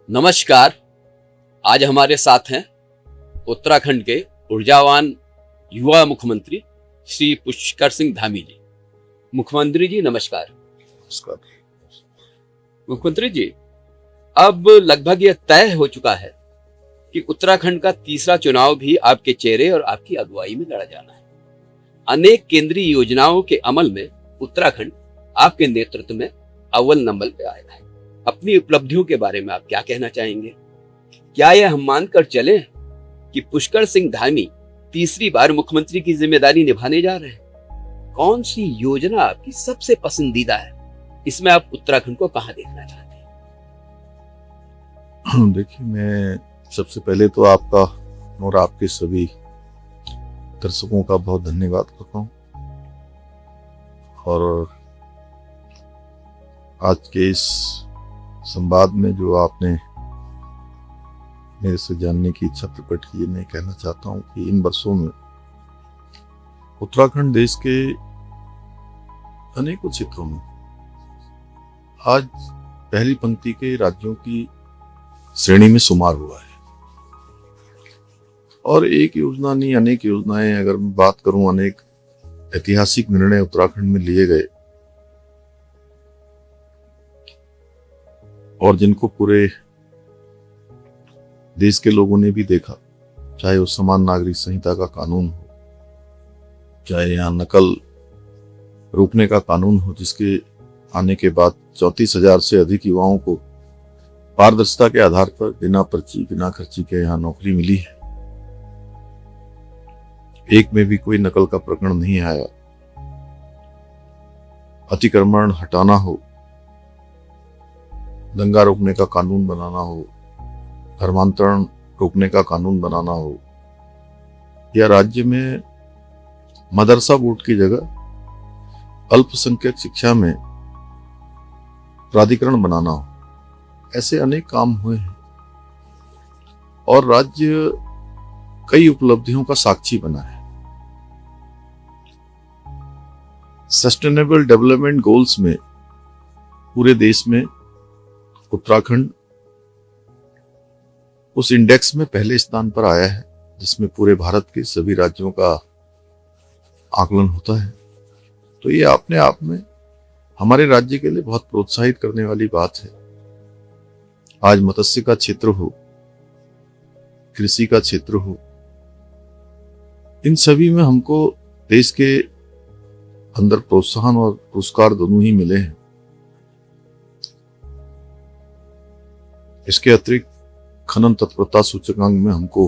नमस्कार। आज हमारे साथ हैं उत्तराखंड के ऊर्जावान युवा मुख्यमंत्री श्री पुष्कर सिंह धामी जी। मुख्यमंत्री जी नमस्कार। नमस्कार। मुख्यमंत्री जी, अब लगभग यह तय हो चुका है कि उत्तराखंड का तीसरा चुनाव भी आपके चेहरे और आपकी अगुवाई में लड़ा जाना है। अनेक केंद्रीय योजनाओं के अमल में उत्तराखंड आपके नेतृत्व में अव्वल नंबर पे आया है। अपनी उपलब्धियों के बारे में आप क्या कहना चाहेंगे? क्या यह हम मानकर चले कि पुष्कर सिंह धामी तीसरी बार मुख्यमंत्री की जिम्मेदारी निभाने जा रहे हैं? कौन सी योजना आपकी सबसे पसंदीदा है? इसमें आप उत्तराखंड को कहां देखना चाहते हैं? देखिए, मैं सबसे पहले तो आपका और आपके सभी दर्शकों का बहुत धन्यवाद करता हूँ। और आज के इस संवाद में जो आपने मेरे से जानने की इच्छा प्रकट की है, मैं कहना चाहता हूँ कि इन वर्षों में उत्तराखंड देश के अनेकों क्षेत्रों में आज पहली पंक्ति के राज्यों की श्रेणी में शुमार हुआ है। और एक योजना नहीं, अनेक योजनाएं, अगर मैं बात करूं, अनेक ऐतिहासिक निर्णय उत्तराखंड में लिए गए और जिनको पूरे देश के लोगों ने भी देखा। चाहे वो समान नागरिक संहिता का कानून हो, चाहे यहाँ नकल रोकने का कानून हो, जिसके आने के बाद 34,000 से अधिक युवाओं को पारदर्शिता के आधार पर बिना पर्ची बिना खर्ची के यहाँ नौकरी मिली है। एक में भी कोई नकल का प्रकरण नहीं आया। अतिक्रमण हटाना हो, दंगा रोकने का कानून बनाना हो, धर्मांतरण रोकने का कानून बनाना हो, या राज्य में मदरसा बोर्ड की जगह अल्पसंख्यक शिक्षा में प्राधिकरण बनाना हो, ऐसे अनेक काम हुए हैं। और राज्य कई उपलब्धियों का साक्षी बना है। सस्टेनेबल डेवलपमेंट गोल्स में पूरे देश में उत्तराखंड उस इंडेक्स में पहले स्थान पर आया है, जिसमें पूरे भारत के सभी राज्यों का आकलन होता है। तो ये अपने आप में हमारे राज्य के लिए बहुत प्रोत्साहित करने वाली बात है। आज मत्स्य का क्षेत्र हो, कृषि का क्षेत्र हो, इन सभी में हमको देश के अंदर प्रोत्साहन और पुरस्कार दोनों ही मिले हैं। इसके अतिरिक्त खनन तत्परता सूचकांक में हमको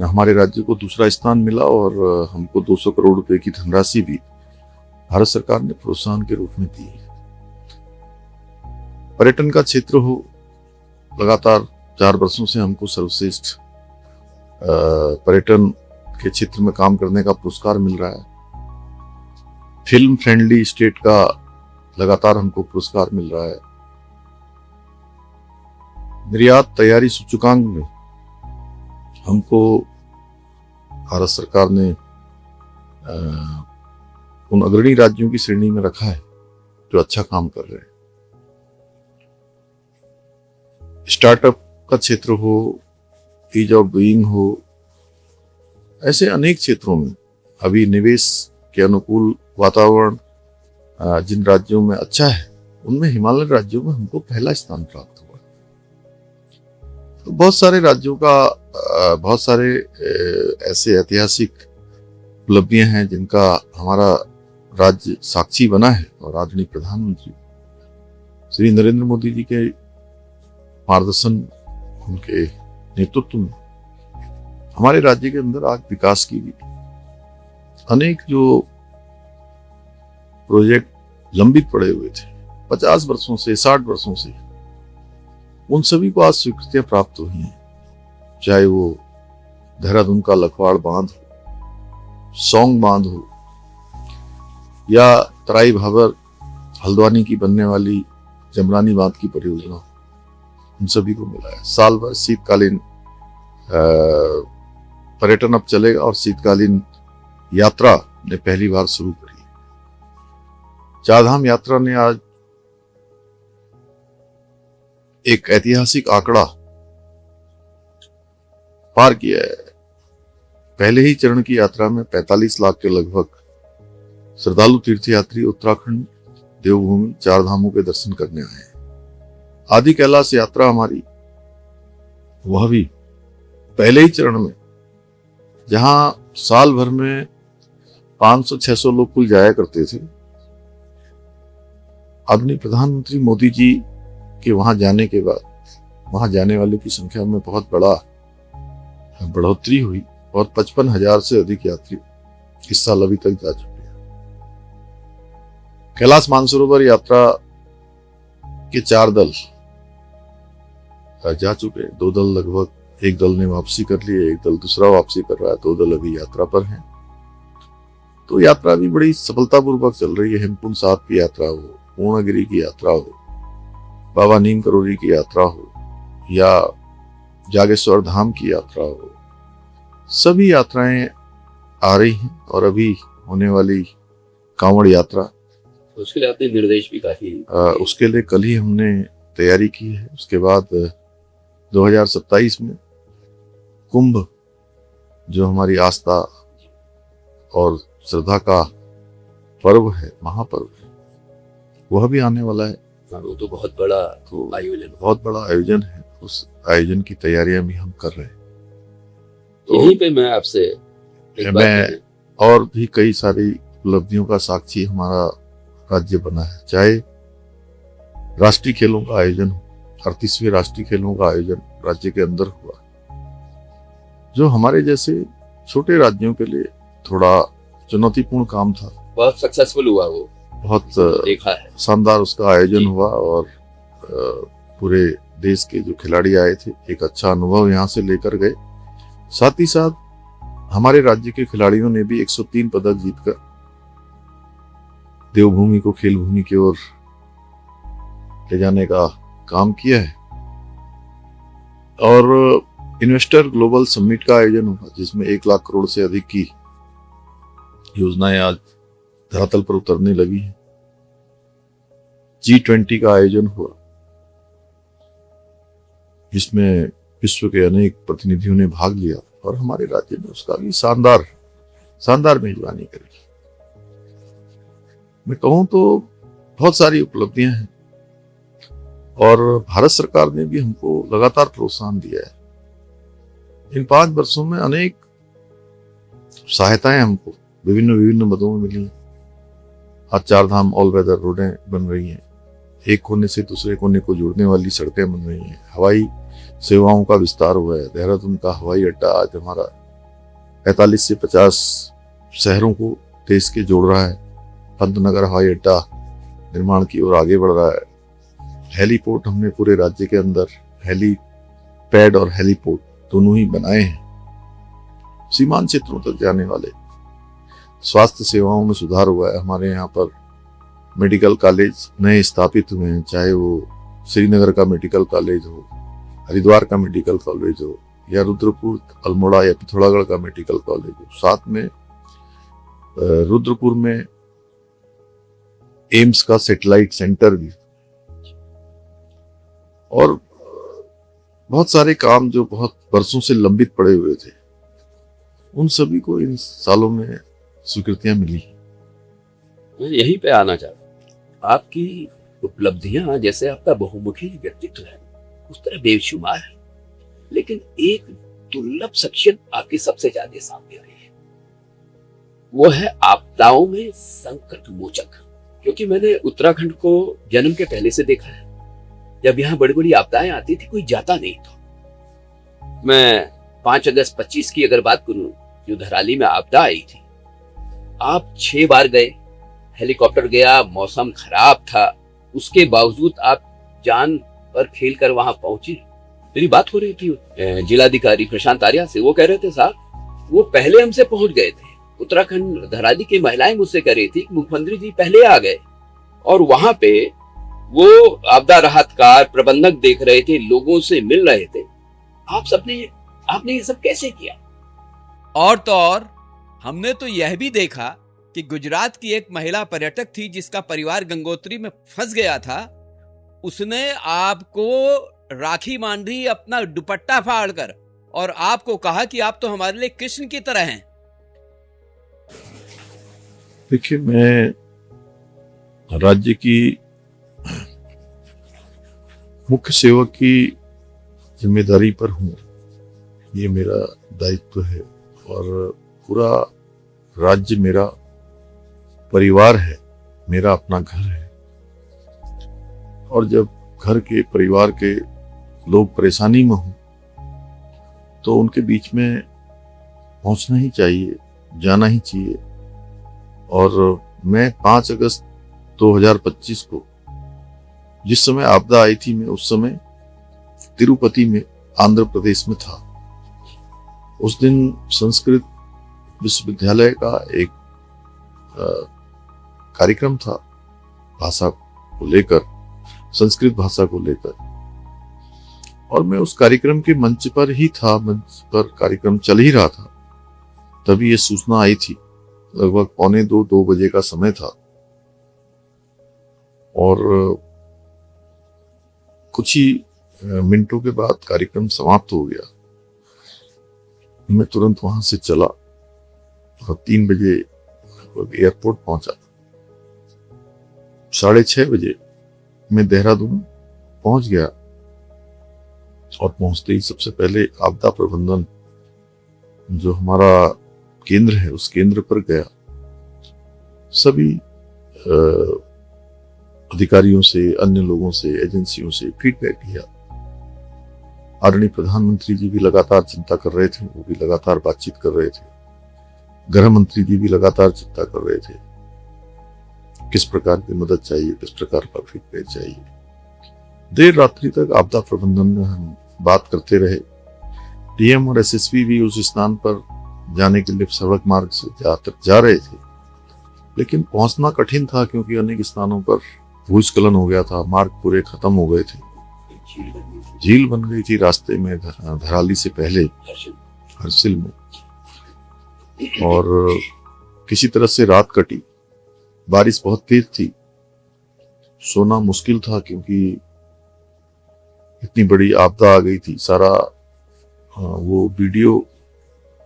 हमारे राज्य को दूसरा स्थान मिला और हमको 200 करोड़ रुपए की धनराशि भी भारत सरकार ने प्रोत्साहन के रूप में दी है। पर्यटन का क्षेत्र हो, लगातार 4 वर्षों से हमको सर्वश्रेष्ठ पर्यटन के क्षेत्र में काम करने का पुरस्कार मिल रहा है। फिल्म फ्रेंडली स्टेट का लगातार हमको पुरस्कार मिल रहा है। निर्यात तैयारी सूचकांक में हमको भारत सरकार ने उन अग्रणी राज्यों की श्रेणी में रखा है जो अच्छा काम कर रहे हैं। स्टार्टअप का क्षेत्र हो, ईज ऑफ डूइंग हो, ऐसे अनेक क्षेत्रों में अभी निवेश के अनुकूल वातावरण जिन राज्यों में अच्छा है, उनमें हिमालय राज्यों में हमको पहला स्थान प्राप्त हुआ। तो बहुत सारे राज्यों का बहुत सारे ऐसे ऐतिहासिक उपलब्धियां हैं जिनका हमारा राज्य साक्षी बना है। और आदरणीय प्रधानमंत्री श्री नरेंद्र मोदी जी के मार्गदर्शन, उनके नेतृत्व में हमारे राज्य के अंदर आज विकास की भी अनेक जो प्रोजेक्ट लंबित पड़े हुए थे 50 वर्षों से, 60 वर्षों से, उन सभी को आज स्वीकृतियां प्राप्त हुई हैं। चाहे वो देहरादून का लखवाड़ बांध हो, सौंग बांध हो, या तराई भाबर हल्द्वानी की बनने वाली जमरानी बांध की परियोजना हो, उन सभी को मिला है। साल भर शीतकालीन पर्यटन अब चलेगा और शीतकालीन यात्रा ने पहली बार शुरू करी। चारधाम यात्रा ने आज एक ऐतिहासिक आंकड़ा पार किया है। पहले ही चरण की यात्रा में 45 लाख के लगभग श्रद्धालु तीर्थयात्री उत्तराखंड देवभूमि चार धामों के दर्शन करने आए हैं। आदि कैलाश यात्रा हमारी, वह भी पहले ही चरण में, जहां साल भर में 500-600 लोग कुल जाया करते थे, आदरणीय प्रधानमंत्री मोदी जी के वहां जाने के बाद वहां जाने वालों की संख्या में बहुत बड़ा बढ़ोतरी हुई और 55,000 से अधिक यात्री इस साल अभी तक जा चुके हैं। कैलाश मानसरोवर यात्रा के 4 दल जा चुके हैं। 2 दल लगभग, एक दल ने वापसी कर ली है, एक दल दूसरा वापसी कर रहा है, 2 दल अभी यात्रा पर हैं। तो यात्रा भी बड़ी सफलतापूर्वक चल रही है। हेमकुंड साहब की यात्रा हो, पूर्णगिरी की यात्रा हो, बाबा नीम करोली की यात्रा हो, या जागेश्वर धाम की यात्रा हो, सभी यात्राएं आ रही हैं। और अभी होने वाली कांवड़ यात्रा, उसके लिए आपने निर्देश भी काफी उसके लिए कल ही हमने तैयारी की है। उसके बाद 2027 में कुंभ, जो हमारी आस्था और श्रद्धा का पर्व है, महापर्व है, वह भी आने वाला है। वो तो बहुत बड़ा आयोजन, बहुत बड़ा आयोजन है। उस आयोजन की तैयारियां भी हम कर रहे हैं। तो यहीं पे मैं आपसे एक बात और भी कई सारी उपलब्धियों का साक्षी हमारा राज्य बना है। चाहे राष्ट्रीय खेलों का आयोजन हो, 38वें राष्ट्रीय खेलों का आयोजन राज्य के अंदर हुआ, जो हमारे जैसे छोटे राज्यों के लिए थोड़ा चुनौतीपूर्ण काम था। बहुत सक्सेसफुल हुआ, वो बहुत देखा है, शानदार उसका आयोजन हुआ और पूरे देश के जो खिलाड़ी आए थे एक अच्छा अनुभव यहाँ से लेकर गए। साथ ही साथ हमारे राज्य के खिलाड़ियों ने भी 103 पदक जीतकर देवभूमि को खेल भूमि की ओर ले जाने का काम किया है। और इन्वेस्टर ग्लोबल समिट का आयोजन हुआ, जिसमें 1 लाख करोड़ से अधिक की योजनाएं आज धरातल पर उतरने लगी है। G20 का आयोजन हुआ, जिसमें विश्व के अनेक प्रतिनिधियों ने भाग लिया और हमारे राज्य ने उसका भी शानदार मेजबानी करी। मैं कहूं तो बहुत सारी उपलब्धियां हैं और भारत सरकार ने भी हमको लगातार प्रोत्साहन दिया है। इन 5 वर्षों में अनेक सहायताएं हमको विभिन्न मदों में मिली हैं। आज 4 धाम ऑल वेदर रोडें बन रही हैं, एक कोने से दूसरे कोने को जोड़ने वाली सड़कें बन रही हैं, हवाई सेवाओं का विस्तार हुआ है। देहरादून का हवाई अड्डा आज हमारा 45 से 50 शहरों को देश के जोड़ रहा है। पंतनगर हवाई अड्डा निर्माण की ओर आगे बढ़ रहा है। हेलीपोर्ट हमने पूरे राज्य के अंदर, हेलीपैड और हेलीपोर्ट दोनों ही बनाए हैं। सीमांत क्षेत्रों तक जाने वाले स्वास्थ्य सेवाओं में सुधार हुआ है। हमारे यहाँ पर मेडिकल कॉलेज नए स्थापित हुए हैं, चाहे वो श्रीनगर का मेडिकल कॉलेज हो, हरिद्वार का मेडिकल कॉलेज हो, या रुद्रपुर, अल्मोड़ा या पिथौरागढ़ का मेडिकल कॉलेज हो। साथ में रुद्रपुर में एम्स का सैटेलाइट सेंटर भी, और बहुत सारे काम जो बहुत वर्षों से लंबित पड़े हुए थे, उन सभी को इन सालों में स्वीकृतियां मिली। मैं यहीं पे आना चाहता हूं। आपकी उपलब्धियां, जैसे आपका बहुमुखी व्यक्तित्व है, उस तरह बेशुमार है, लेकिन एक दुर्लभ शख्सियत आपकी सबसे ज्यादा सामने आई है, वो है आपदाओं में संकट मोचक। क्योंकि मैंने उत्तराखंड को जन्म के पहले से देखा है। जब यहाँ बड़ी बड़ी आपदाएं आती थी, कोई जाता नहीं था। मैं 5 अगस्त 25 की अगर बात करूं, जो धराली में आपदा आई थी, आप 6 बार गए, हेलीकॉप्टर गया, मौसम खराब था, उसके बावजूद आप जान पर खेल कर वहां पहुंचे। मेरी बात हो रही थी जिलाधिकारी प्रशांत आर्या से, वो कह रहे थे साहब वो पहले हमसे पहुंच गए थे। उत्तराखंड धराली की महिलाएं मुझसे कह रही थी मुख्यमंत्री जी पहले आ गए, और वहां पे वो आपदा राहतकार प्रबंधक देख रहे थे, लोगों से मिल रहे थे। आपने ये सब कैसे किया? और तो और हमने तो यह भी देखा कि गुजरात की एक महिला पर्यटक थी जिसका परिवार गंगोत्री में फंस गया था। उसने आपको राखी बांधी अपना दुपट्टा फाड़कर और आपको कहा कि आप तो हमारे लिए कृष्ण की तरह हैं। देखिए, मैं राज्य की मुख्य सेवक की जिम्मेदारी पर हूँ, ये मेरा दायित्व है और पूरा राज्य मेरा परिवार है, मेरा अपना घर है। और जब घर के परिवार के लोग परेशानी में हों तो उनके बीच में पहुंचना ही चाहिए, जाना ही चाहिए। और मैं 5 अगस्त 2025 को जिस समय आपदा आई थी, मैं उस समय तिरुपति में आंध्र प्रदेश में था। उस दिन संस्कृत विश्वविद्यालय का एक कार्यक्रम था भाषा को लेकर, संस्कृत भाषा को लेकर, और मैं उस कार्यक्रम के मंच पर ही था। मंच पर कार्यक्रम चल ही रहा था, तभी ये सूचना आई थी। लगभग 1:45-2 बजे का समय था और कुछ ही मिनटों के बाद कार्यक्रम समाप्त हो गया। मैं तुरंत वहां से चला और 3 बजे एयरपोर्ट पहुंचा। 6:30 बजे मैं देहरादून पहुंच गया और पहुंचते ही सबसे पहले आपदा प्रबंधन जो हमारा केंद्र है उस केंद्र पर गया। सभी अधिकारियों से, अन्य लोगों से, एजेंसियों से फीडबैक लिया। आदरणीय प्रधानमंत्री जी भी लगातार चिंता कर रहे थे, वो भी लगातार बातचीत कर रहे थे। गृह मंत्री जी भी लगातार चिंता कर रहे थे, किस प्रकार की मदद चाहिए, किस प्रकार का फीडबैक चाहिए। देर रात्रि तक आपदा प्रबंधन में हम बात करते रहे। डीएम और एसएसपी भी उस स्थान पर जाने के लिए सड़क मार्ग से जा रहे थे, लेकिन पहुंचना कठिन था क्योंकि अनेक स्थानों पर भूस्खलन हो गया था, मार्ग पूरे खत्म हो गए थे, झील बन गई थी रास्ते में धराली से पहले हर्सिल में, और किसी तरह से रात कटी। बारिश बहुत तेज थी, सोना मुश्किल था क्योंकि इतनी बड़ी आपदा आ गई थी। सारा वो वीडियो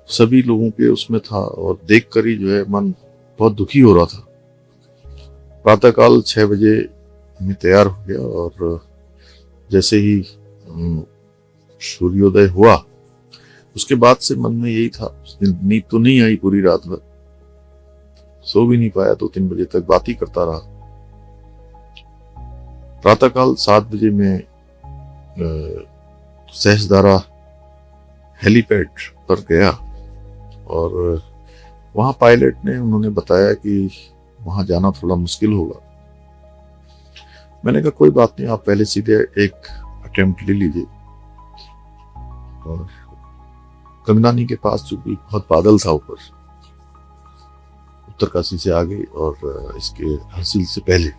सभी लोगों के उसमें था और देखकर ही जो है मन बहुत दुखी हो रहा था। प्रातःकाल 6 बजे मैं तैयार हो गया और जैसे ही सूर्योदय हुआ उसके बाद से मन में यही था। उस दिन नींद तो नहीं आई, पूरी रात भर सो भी नहीं पाया, 2-3 बजे तक बात ही करता रहा। प्रातःकाल 7 बजे में सहस्त्रधारा हेलीपैड पर गया और वहां पायलट ने उन्होंने बताया कि वहां जाना थोड़ा मुश्किल होगा। मैंने कहा कोई बात नहीं, आप पहले सीधे एक अटेम्प्ट ले लीजिए। और गंगनानी के पास चूंकि बहुत बादल था ऊपर, उत्तरकाशी से आगे और इसके हर्सिल से पहले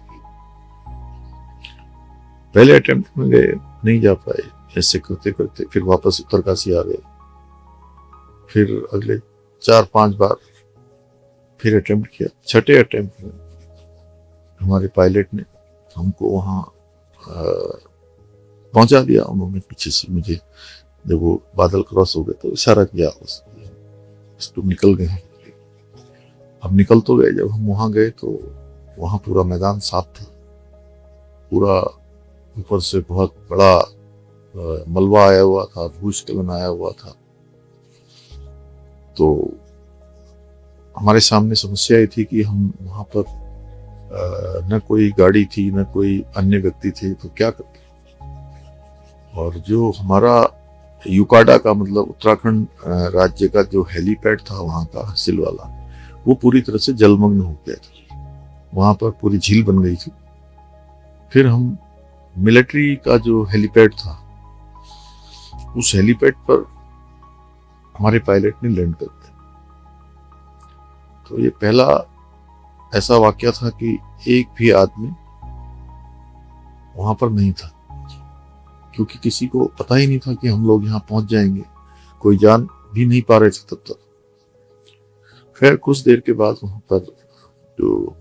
अटेम्प्ट में गए, नहीं जा पाए। ऐसे करते करते फिर वापस उत्तरकाशी आ गए। फिर अगले 4-5 बार फिर अटेम्प्ट किया। 6ठे अटेम्प्ट में हमारे पायलट ने हमको वहां पहुंचा दिया। उन्होंने पीछे से मुझे, जब वो बादल क्रॉस हो गए तो इशारा किया, बस तुम निकल गए। अब निकल तो गए। जब हम वहां गए तो वहां पूरा मैदान साफ था, पूरा ऊपर से बहुत बड़ा मलबा आया हुआ था, भूस्खलन आया हुआ था। तो हमारे सामने समस्या ये थी कि हम वहां पर न कोई गाड़ी थी, न कोई अन्य व्यक्ति थे, तो क्या करते। और जो हमारा यूकाडा का मतलब उत्तराखंड राज्य का जो हेलीपैड था वहां का हर्सिल वाला, वो पूरी तरह से जलमग्न हो गया था। वहां पर पूरी झील बन गई थी। फिर हम मिलिट्री का जो हेलीपैड था, उस हेलीपैड पर हमारे पायलट ने लैंड कर दिया। तो ये पहला ऐसा वाकया था कि एक भी आदमी वहां पर नहीं था, क्योंकि किसी को पता ही नहीं था कि हम लोग यहाँ पहुंच जाएंगे। कोई जान भी नहीं पा रहे थे तब तक। फिर कुछ देर के बाद वहां पर जो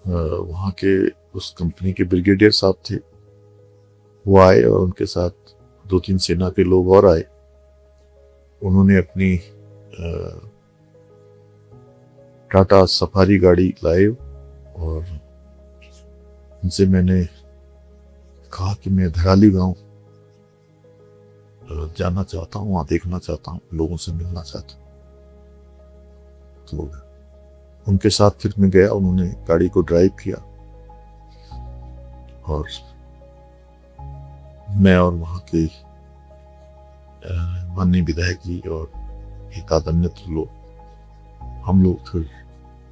वहां के उस कंपनी के ब्रिगेडियर साहब थे, वो आए और उनके साथ 2-3 सेना के लोग और आए। उन्होंने अपनी टाटा सफारी गाड़ी लाए और उनसे मैंने कहा कि मैं धराली गांव जाना चाहता हूँ, वहां देखना चाहता हूँ, लोगों से मिलना चाहता हूँ। तो उनके साथ फिर मैं गया, उन्होंने गाड़ी को ड्राइव किया और मैं और वहां के माननीय विधायक जी और एक आध अन्य लोग, हम लोग फिर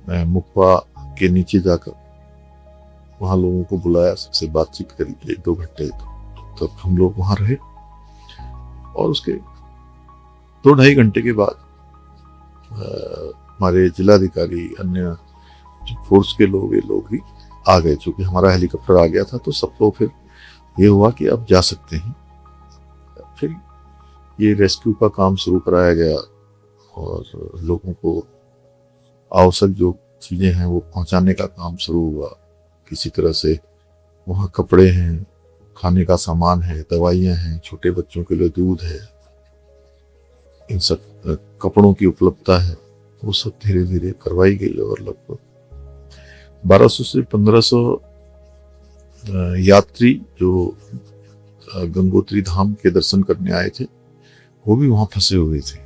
मैं मुकवा के नीचे जाकर वहां लोगों को बुलाया, सबसे बातचीत करी 1-2 घंटे। तब हम लोग वहां रहे और उसके 2-2.5 घंटे के बाद हमारे जिलाधिकारी, अन्य जो फोर्स के लोग, ये लोग भी आ गए। चूंकि हमारा हेलीकॉप्टर आ गया था तो सबको फिर ये हुआ कि अब जा सकते हैं। फिर ये रेस्क्यू का काम शुरू कराया गया और लोगों को आवश्यक जो चीजें हैं वो पहुंचाने का काम शुरू हुआ। किसी तरह से वहाँ कपड़े हैं, खाने का सामान है, दवाइयाँ हैं, छोटे बच्चों के लिए दूध है, इन सब कपड़ों की उपलब्धता है, वो सब धीरे धीरे करवाई गई और लगभग 1200 से 1500 यात्री जो गंगोत्री धाम के दर्शन करने आए थे वो भी वहां फंसे हुए थे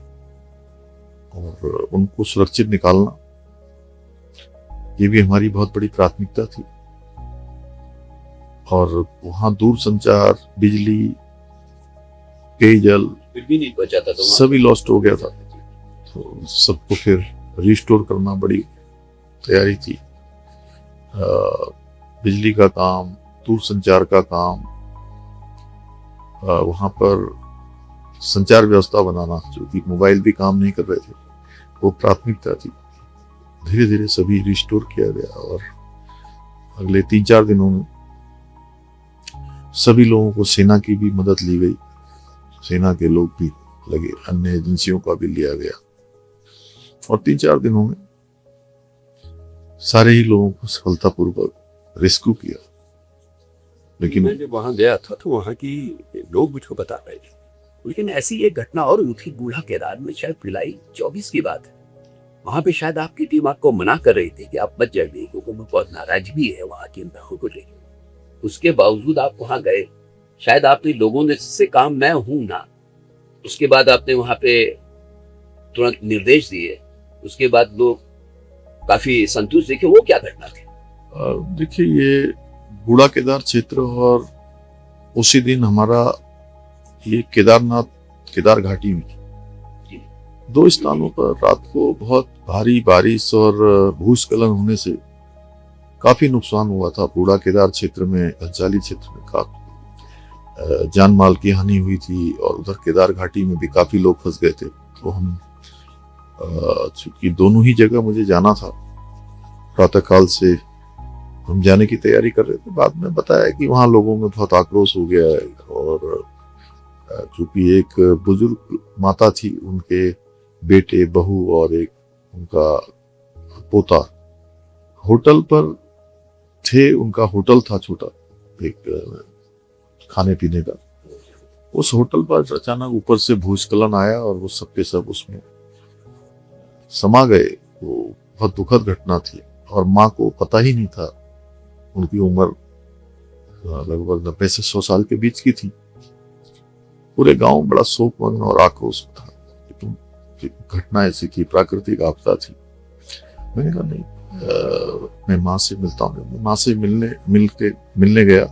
और उनको सुरक्षित निकालना ये भी हमारी बहुत बड़ी प्राथमिकता थी। और वहां दूर संचार, बिजली, पेयजल फिर भी नहीं बचा था तो सभी लॉस्ट हो गया था। तो सबको फिर रिस्टोर करना बड़ी तैयारी थी। बिजली का काम, दूर संचार का काम, वहां पर संचार व्यवस्था बनाना, जो कि मोबाइल भी काम नहीं कर रहे थे, वो प्राथमिकता थी। धीरे धीरे सभी रिस्टोर किया गया और अगले 3-4 दिनों में सभी लोगों को सेना की भी मदद ली गई, सेना के लोग भी लगे, अन्य एजेंसियों का भी लिया गया और 3-4 दिनों में सारे ही लोगों को सफलतापूर्वक रेस्क्यू किया। लेकिन मैं जब वहां गया था तो वहां की लोग मुझको बता रहे थे। लेकिन ऐसी एक घटना और हुई थी बूढ़ा केदार में, शायद जुलाई 24 की बात है। वहां पे शायद आपकी टीम आपको मना कर रही थी कि आप मत जाइए, क्योंकि वो बहुत नाराजगी है वहां के लोगों को लेकर। उसके बावजूद आप वहां गए, शायद आपने लोगों ने से काम मैं हूं ना, उसके बाद आपने वहां पे तुरंत निर्देश दिए, उसके बाद लोग काफी संतुष्ट दिखे। वो क्या घटना थी? देखिए, ये बूढ़ा केदार क्षेत्र और उसी दिन हमारा ये केदारनाथ, केदार घाटी में 2 स्थानों पर रात को बहुत भारी बारिश और भूस्खलन होने से काफी नुकसान हुआ था। बूढ़ा केदार क्षेत्र में, घनसाली क्षेत्र में काफी जान माल की हानि हुई थी और उधर केदार घाटी में भी काफी लोग फंस गए थे। तो हम चूंकि दोनों ही जगह मुझे जाना था, प्रातःकाल से हम जाने की तैयारी कर रहे थे। बाद में बताया कि वहाँ लोगों में बहुत आक्रोश हो गया है और चूंकि एक बुजुर्ग माता थी, उनके बेटे, बहू और एक उनका पोता होटल पर थे। उनका होटल था छोटा, एक खाने पीने का। उस होटल पर अचानक ऊपर से भूस्खलन आया और वो सब के सब उसमें समा गए। वो बहुत दुखद घटना थी और माँ को पता ही नहीं था। उनकी उम्र लगभग 90 से 100 साल के बीच की थी। पूरे गांव बड़ा शोकमग्न और आक्रोश था। घटना ऐसी थी, प्राकृतिक आपदा थी। मैंने कहा नहीं, मैं माँ से मिलता हूँ। माँ से मिलने गया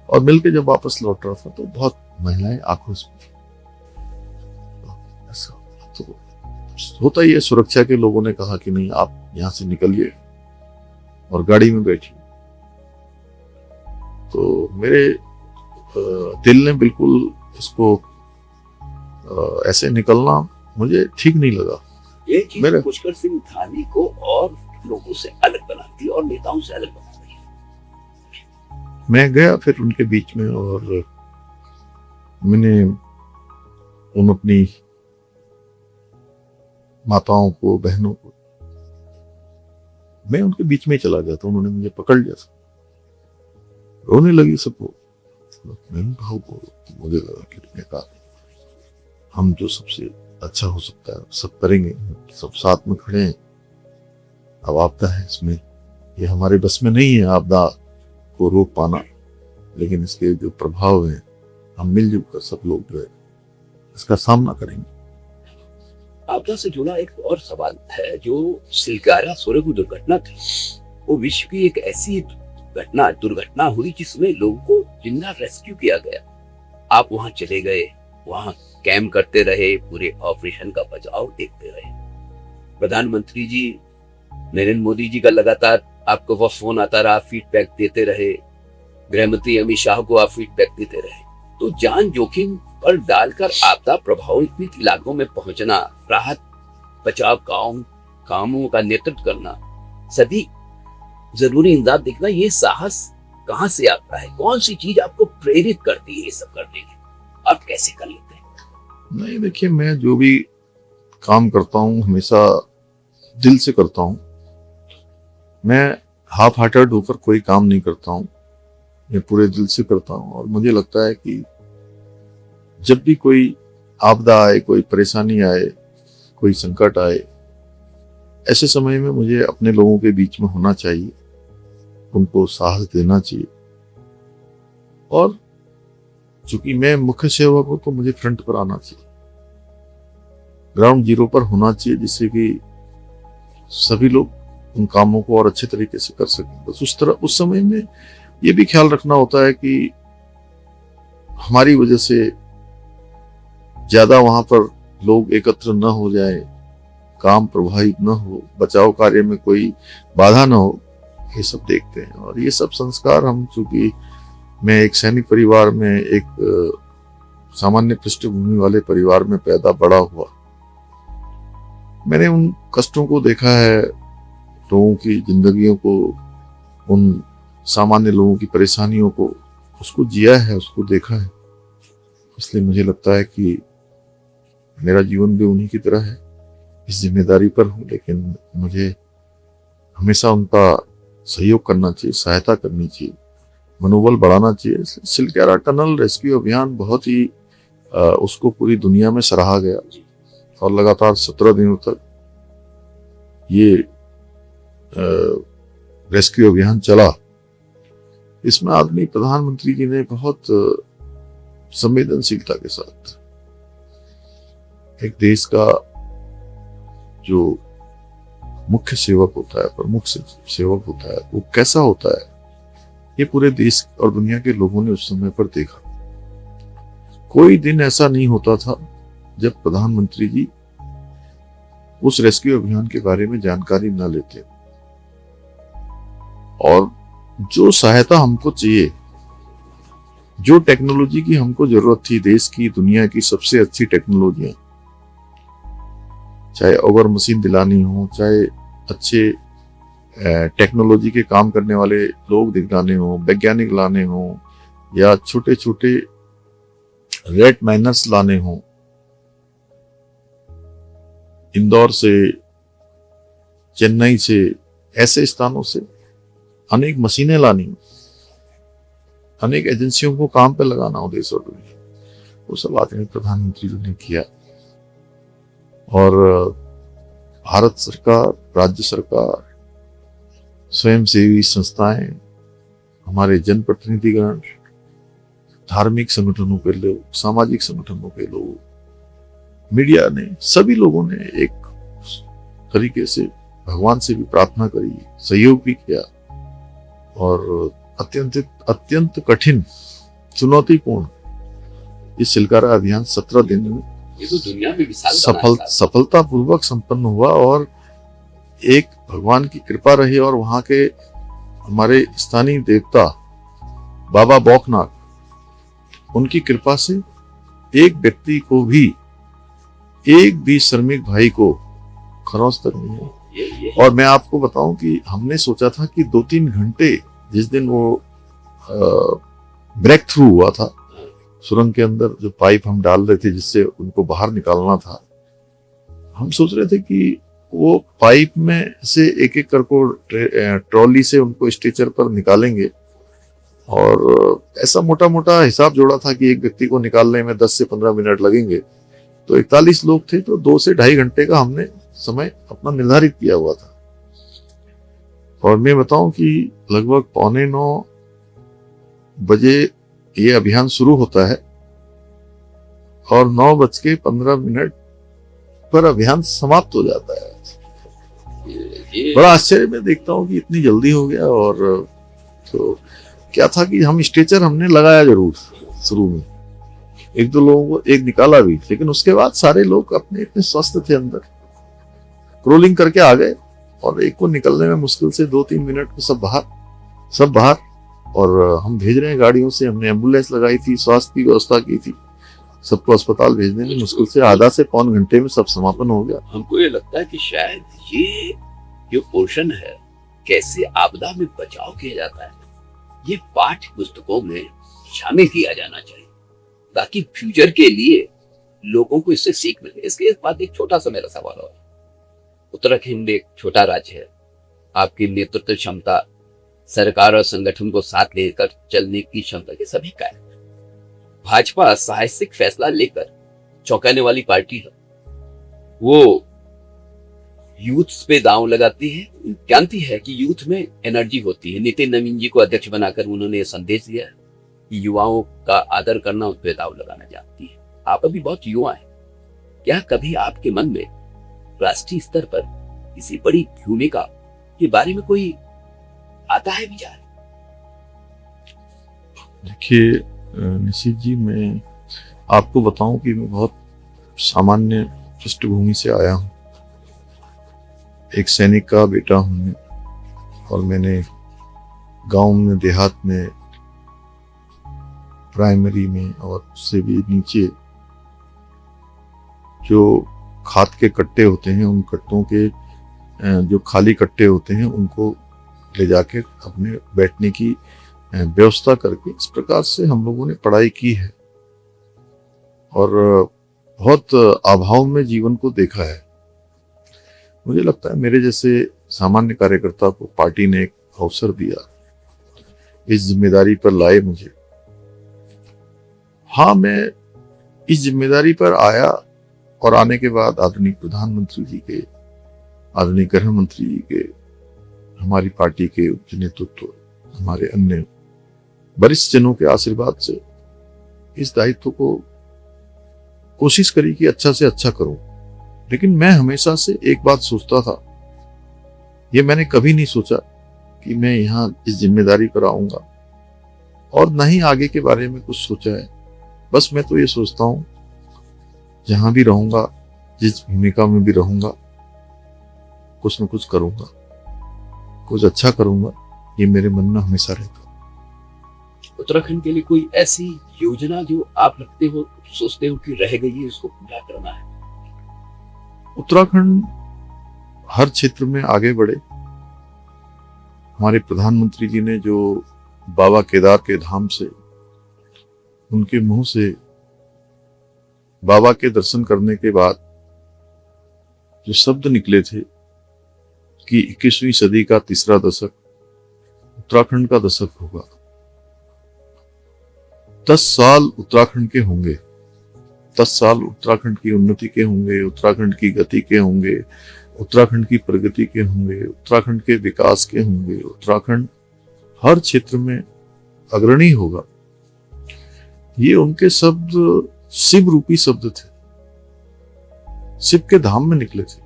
और मिलके जब वापस लौट रहा था तो बहुत महिलाएं आक्रोश में। ऐसा तो होता ही है। सुरक्षा के लोगों ने कहा कि नहीं, आप यहाँ से निकलिए और गाड़ी में बैठिए। तो मेरे दिल ने बिल्कुल इसको ऐसे निकलना मुझे ठीक नहीं लगा। ये चीज पुष्कर सिंह धामी को और लोगों से अलग बनाती और नेताओं से अलग बनाती है। मैं गया फिर उनके बीच में और मैंने उन अपनी माताओं को, बहनों को, मैं उनके बीच में चला गया था। उन्होंने मुझे पकड़ लिया था, रोने लगी सबको। मैं भी भावुक हो गया। मुझे लगा कि तुमने कहा हम जो सबसे अच्छा हो सकता है सब करेंगे, सब साथ में खड़े हैं। अब आपदा है, इसमें ये हमारे बस में नहीं है आपदा को रोक पाना, लेकिन इसके जो प्रभाव हैं हम मिलजुल कर सब लोग जो है इसका सामना करेंगे। आपदा से जुड़ा एक और सवाल है, जो सिलकारा सुरंग दुर्घटना थी, वो विश्व की एक ऐसी दुर्घटना हुई जिसमें लोगों को जिंदा रेस्क्यू किया गया। आप वहां चले गए, वहां कैंप करते रहे, पूरे ऑपरेशन का बचाव देखते रहे। प्रधानमंत्री जी नरेंद्र मोदी जी का लगातार आपको वो फोन आता रहा, फीडबैक देते रहे, गृहमंत्री अमित शाह को आप फीडबैक देते रहे। तो जान जोखिम पर डालकर आपदा प्रभावित इलाकों में पहुंचना, राहत बचाव कामों का नेतृत्व करना, सभी जरूरी इंतजाम देखना, ये साहस कहां से आता है? कौन सी चीज आपको प्रेरित करती है ये सब करने की? आप कैसे कर लेते हैं? नहीं, देखिए, मैं जो भी काम करता हूँ हमेशा दिल से करता हूँ। मैं हाफ हार्टेड होकर कोई काम नहीं करता हूँ, मैं पूरे दिल से करता हूँ। और मुझे लगता है कि जब भी कोई आपदा आए, कोई परेशानी आए, कोई संकट आए, ऐसे समय में मुझे अपने लोगों के बीच में होना चाहिए, उनको साहस देना चाहिए। और चूंकि मैं मुख्य सेवक हूं तो मुझे फ्रंट पर आना चाहिए, ग्राउंड जीरो पर होना चाहिए, जिससे कि सभी लोग उन कामों को और अच्छे तरीके से कर सकें। बस उस समय में ये भी ख्याल रखना होता है कि हमारी वजह से ज्यादा वहां पर लोग एकत्र न हो जाए, काम प्रभावित न हो, बचाव कार्य में कोई बाधा न हो, ये सब देखते हैं। और ये सब संस्कार हम, चूंकि मैं एक सैनिक परिवार में, एक सामान्य पृष्ठभूमि वाले परिवार में पैदा बड़ा हुआ, मैंने उन कष्टों को देखा है, लोगों की जिंदगियों को, उन सामान्य लोगों की परेशानियों को, उसको जिया है, उसको देखा है। इसलिए मुझे लगता है कि मेरा जीवन भी उन्हीं की तरह है, इस जिम्मेदारी पर हूँ, लेकिन मुझे हमेशा उनका सहयोग करना चाहिए, सहायता करनी चाहिए, मनोबल बढ़ाना चाहिए। सिलकारा टनल रेस्क्यू अभियान बहुत ही उसको पूरी दुनिया में सराहा गया और लगातार 17 दिनों तक ये रेस्क्यू अभियान चला। इसमें आदमी प्रधानमंत्री जी ने बहुत संवेदनशीलता के साथ एक देश का जो मुख्य सेवक होता है, प्रमुख सेवक होता है, वो कैसा होता है, ये पूरे देश और दुनिया के लोगों ने उस समय पर देखा। कोई दिन ऐसा नहीं होता था जब प्रधानमंत्री जी उस रेस्क्यू अभियान के बारे में जानकारी न लेते। और जो सहायता हमको चाहिए, जो टेक्नोलॉजी की हमको जरूरत थी, देश की, दुनिया की सबसे अच्छी टेक्नोलॉजियां, चाहे ओवर मशीन दिलानी हो, चाहे अच्छे टेक्नोलॉजी के काम करने वाले लोग दिलाने हो, वैज्ञानिक लाने हो, या छोटे छोटे रेड माइनर्स लाने हो, इंदौर से, चेन्नई से, ऐसे स्थानों से अनेक मशीनें लानी हो, अनेक एजेंसियों को काम पे लगाना हो देश और दुनिया, वो सब आदरणीय प्रधानमंत्री जी ने किया। और भारत सरकार, राज्य सरकार, स्वयंसेवी संस्थाएं, हमारे जनप्रतिनिधिगण, धार्मिक संगठनों के लोग, सामाजिक संगठनों के लोग, मीडिया ने, सभी लोगों ने एक तरीके से भगवान से भी प्रार्थना करी, सहयोग भी किया। और अत्यंत कठिन, चुनौतीपूर्ण ये सिलकारा अभियान 17 दिन में ये तो दुनिया में विशाल सफलतापूर्वक संपन्न हुआ। और एक भगवान की कृपा रही, और वहां के हमारे स्थानीय देवता बाबा बौखनाथ, उनकी कृपा से एक व्यक्ति को भी, एक भी श्रमिक भाई को खरोंच तक नहीं है। और मैं आपको बताऊं कि हमने सोचा था कि 2-3 घंटे, जिस दिन वो ब्रेक थ्रू हुआ था, सुरंग के अंदर जो पाइप हम डाल रहे थे जिससे उनको बाहर निकालना था, हम सोच रहे थे कि वो पाइप में से एक एक करके ट्रॉली से उनको स्ट्रेचर पर निकालेंगे और ऐसा मोटा मोटा हिसाब जोड़ा था कि एक व्यक्ति को निकालने में 10 से 15 मिनट लगेंगे, तो 41 लोग थे, तो 2 से ढाई घंटे का हमने समय अपना निर्धारित किया हुआ था। और मैं बताऊं कि लगभग 8:45 बजे ये अभियान शुरू होता है और 9:15 पर अभियान समाप्त हो जाता है। बड़ा आश्चर्य में देखता हूँ कि इतनी जल्दी हो गया। और तो क्या था कि हम स्ट्रेचर हमने लगाया जरूर शुरू में, 1-2 लोगों को एक निकाला भी, लेकिन उसके बाद सारे लोग अपने इतने स्वस्थ थे अंदर, क्रोलिंग करके आ गए और एक को निकलने में मुश्किल से 2-3 मिनट में सब बाहर। और हम भेज रहे हैं गाड़ियों से, हमने एम्बुलेंस लगाई थी, स्वास्थ्य की व्यवस्था की थी, सबको अस्पताल भेजने में मुश्किल से आधा से पौन घंटे में सब समापन हो गया। हमको ये लगता है कि शायद ये जो पोर्शन है कैसे आपदा में बचाव किया जाता है, ये पाठ्य पुस्तकों में शामिल किया जाना चाहिए ताकि फ्यूचर के लिए लोगों को इससे सीख मिले। इसके बाद एक छोटा सा मेरा सवाल है। उत्तराखंड एक छोटा राज्य है, आपकी नेतृत्व क्षमता, सरकार और संगठन को साथ लेकर चलने की क्षमता के सभी कार्य। भाजपा साहसिक फैसला लेकर चौंकाने वाली पार्टी है। वो यूथ पे दांव लगाती है, जानती है कि यूथ में एनर्जी होती है। नितिन नवीन जी को अध्यक्ष बनाकर उन्होंने ये संदेश दिया है कि युवाओं का आदर करना, उस पे दांव लगाना जानती है। आप अभी बहुत युवा हैं, क्या कभी आपके मन में राष्ट्रीय स्तर पर किसी बड़ी भूमिका के बारे में कोई आता है विचार? देखिए निशित जी, मैं आपको बताऊं कि मैं बहुत सामान्य पृष्ठभूमि से आया हूं। एक सैनिक का बेटा हूं मैं, और मैंने गांव में, देहात में, प्राइमरी में और उससे भी नीचे जो खाद के कट्टे होते हैं, उन कट्टों के जो खाली कट्टे होते हैं उनको ले जाके अपने बैठने की व्यवस्था करके, इस प्रकार से हम लोगों ने पढ़ाई की है और बहुत अभाव में जीवन को देखा है। मुझे लगता है मेरे जैसे सामान्य कार्यकर्ता को पार्टी ने एक अवसर दिया, इस जिम्मेदारी पर लाए मुझे। हाँ, मैं इस जिम्मेदारी पर आया और आने के बाद आदरणीय प्रधानमंत्री जी के, आदरणीय गृह मंत्री जी के, हमारी पार्टी के उच्च नेतृत्व, हमारे अन्य वरिष्ठ जनों के आशीर्वाद से इस दायित्व को कोशिश करी कि अच्छा से अच्छा करूं। लेकिन मैं हमेशा से एक बात सोचता था, ये मैंने कभी नहीं सोचा कि मैं यहाँ इस जिम्मेदारी पर आऊंगा, और न ही आगे के बारे में कुछ सोचा है। बस मैं तो ये सोचता हूं, जहां भी रहूंगा, जिस भूमिका में भी रहूंगा, कुछ न कुछ करूंगा, कुछ अच्छा करूंगा, ये मेरे मन में हमेशा रहता। उत्तराखंड के लिए कोई ऐसी योजना जो आप रखते हो, सोचते हो कि रह गई है, इसको पूरा करना है? उत्तराखंड हर क्षेत्र में आगे बढ़े। हमारे प्रधानमंत्री जी ने जो बाबा केदार के धाम से, उनके मुंह से बाबा के दर्शन करने के बाद जो शब्द निकले थे कि 21वीं सदी का तीसरा दशक उत्तराखंड का दशक होगा, 10 साल उत्तराखंड के होंगे, 10 साल उत्तराखंड की उन्नति के होंगे, उत्तराखंड की गति के होंगे, उत्तराखंड की प्रगति के होंगे, उत्तराखंड के विकास के होंगे। उत्तराखंड हर क्षेत्र में अग्रणी होगा। ये उनके शब्द शिव रूपी शब्द थे, शिव के धाम में निकले थे।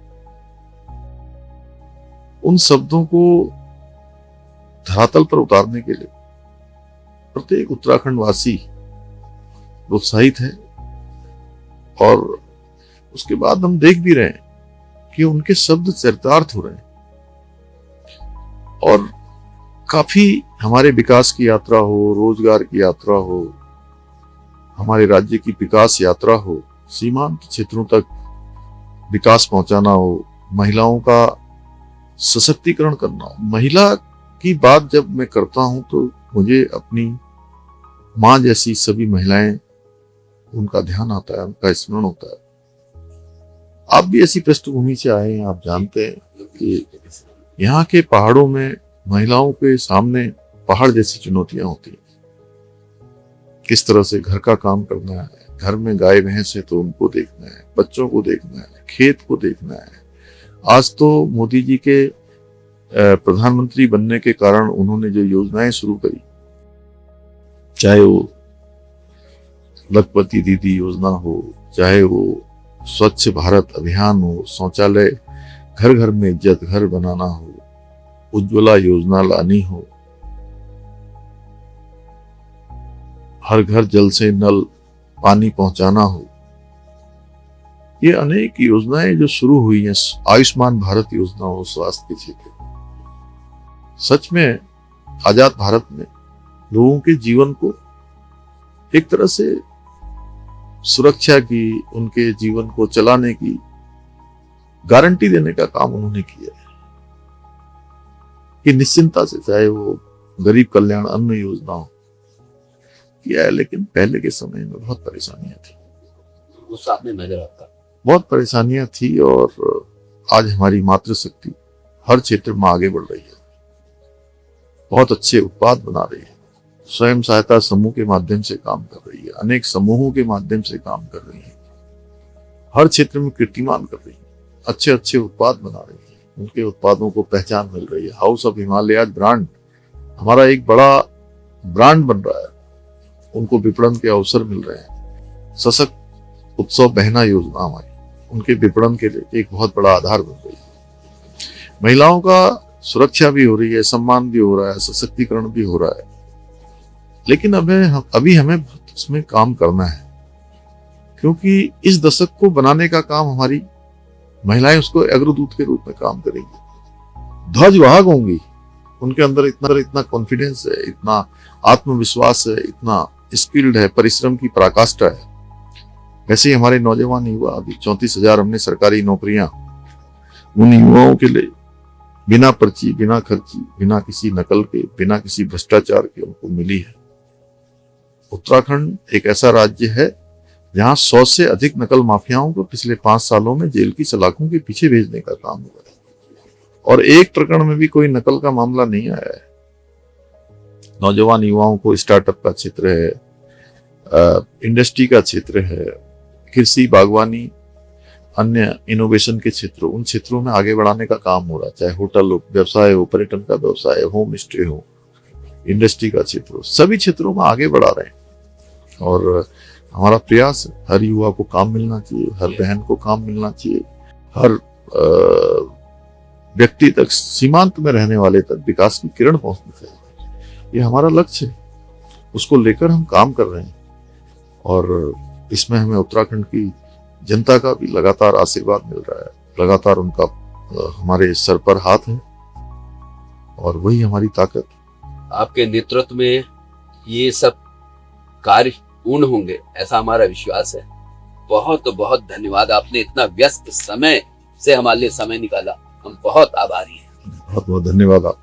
उन शब्दों को धरातल पर उतारने के लिए प्रत्येक उत्तराखंड वासी प्रोत्साहित है। और उसके बाद हम देख भी रहे हैं कि उनके शब्द चरितार्थ हो रहे हैं, और काफी हमारे विकास की यात्रा हो, रोजगार की यात्रा हो, हमारे राज्य की विकास यात्रा हो, सीमांत क्षेत्रों तक विकास पहुंचाना हो, महिलाओं का सशक्तिकरण करना हो। महिला की बात जब मैं करता हूं तो मुझे अपनी मां जैसी सभी महिलाएं, उनका ध्यान आता है, उनका स्मरण होता है। आप भी ऐसी पृष्ठभूमि से आए हैं, आप जानते हैं कि यहाँ के पहाड़ों में महिलाओं के सामने पहाड़ जैसी चुनौतियां होती हैं। किस तरह से घर का काम करना है, घर में गाय भैंस है तो उनको देखना है, बच्चों को देखना है, खेत को देखना है। आज तो मोदी जी के प्रधानमंत्री बनने के कारण उन्होंने जो योजनाएं शुरू करी, चाहे वो लखपति दीदी योजना हो, चाहे वो स्वच्छ भारत अभियान हो, शौचालय घर घर में इज्जत घर बनाना हो, उज्ज्वला योजना लानी हो, हर घर जल से नल पानी पहुंचाना हो, ये अनेक योजनाएं जो शुरू हुई हैं, आयुष्मान भारत योजना हो स्वास्थ्य के क्षेत्र में, सच में आजाद भारत में लोगों के जीवन को एक तरह से सुरक्षा की, उनके जीवन को चलाने की गारंटी देने का काम उन्होंने किया है कि निश्चिंता से, चाहे वो गरीब कल्याण अन्न योजना हो, किया है। लेकिन पहले के समय में बहुत परेशानियां थी, उस आपने नजर आता बहुत परेशानियां थी, और आज हमारी मातृशक्ति हर क्षेत्र में आगे बढ़ रही है, बहुत अच्छे उत्पाद बना रही है, स्वयं सहायता समूह के माध्यम से काम कर रही है, अनेक समूहों के माध्यम से काम कर रही है, हर क्षेत्र में कीर्तिमान कर रही है, अच्छे अच्छे उत्पाद बना रही है, उनके उत्पादों को पहचान मिल रही है। हाउस ऑफ हिमालयाज ब्रांड हमारा एक बड़ा ब्रांड बन रहा है, उनको विपणन के अवसर मिल रहे हैं। सशक्त उत्सव बहना योजना हमारी उनके विपणन के लिए एक बहुत बड़ा आधार बन रही है। महिलाओं का सुरक्षा भी हो रही है, सम्मान भी हो रहा है, सशक्तिकरण भी हो रहा है, लेकिन अभी हमें इसमें काम करना है, क्योंकि इस दशक को बनाने का काम हमारी महिलाएं उसको अग्रदूत के रूप में काम करेंगी, ध्वजवाहक होंगी। उनके अंदर इतना कॉन्फिडेंस है, इतना आत्मविश्वास है, इतना स्किल्ड है, परिश्रम की पराकाष्ठा है। वैसे ही हमारे नौजवान युवा, अभी 34,000 हमने सरकारी नौकरियां उन युवाओं के लिए बिना पर्ची, बिना खर्ची, बिना किसी नकल के, बिना किसी भ्रष्टाचार के उनको मिली है। उत्तराखंड एक ऐसा राज्य है जहां 100 से अधिक नकल माफियाओं को पिछले 5 सालों में जेल की सलाखों के पीछे भेजने का काम हुआ है, और एक प्रकरण में भी कोई नकल का मामला नहीं आया है। नौजवान युवाओं को स्टार्टअप का क्षेत्र है, इंडस्ट्री का क्षेत्र है, कृषि, बागवानी, अन्य इनोवेशन के क्षेत्रों, उन क्षेत्रों में आगे बढ़ाने का काम हो रहा है, चाहे होटल हो, व्यवसाय हो, पर्यटन का व्यवसाय, होम स्टे हो, इंडस्ट्री का क्षेत्र हो, सभी क्षेत्रों में आगे बढ़ा रहे हैं। और हमारा प्रयास है, हर युवा को काम मिलना चाहिए, हर बहन को काम मिलना चाहिए, हर व्यक्ति तक, सीमांत में रहने वाले तक विकास की किरण पहुंचनी चाहिए। ये हमारा लक्ष्य है, उसको लेकर हम काम कर रहे हैं, और इसमें हमें उत्तराखंड की जनता का भी लगातार आशीर्वाद मिल रहा है, लगातार उनका हमारे सर पर हाथ है, और वही हमारी ताकत। आपके नेतृत्व में ये सब कार्य पूर्ण होंगे ऐसा हमारा विश्वास है। बहुत बहुत धन्यवाद, आपने इतना व्यस्त समय से हमारे लिए समय निकाला, हम बहुत आभारी हैं। बहुत बहुत धन्यवाद आप।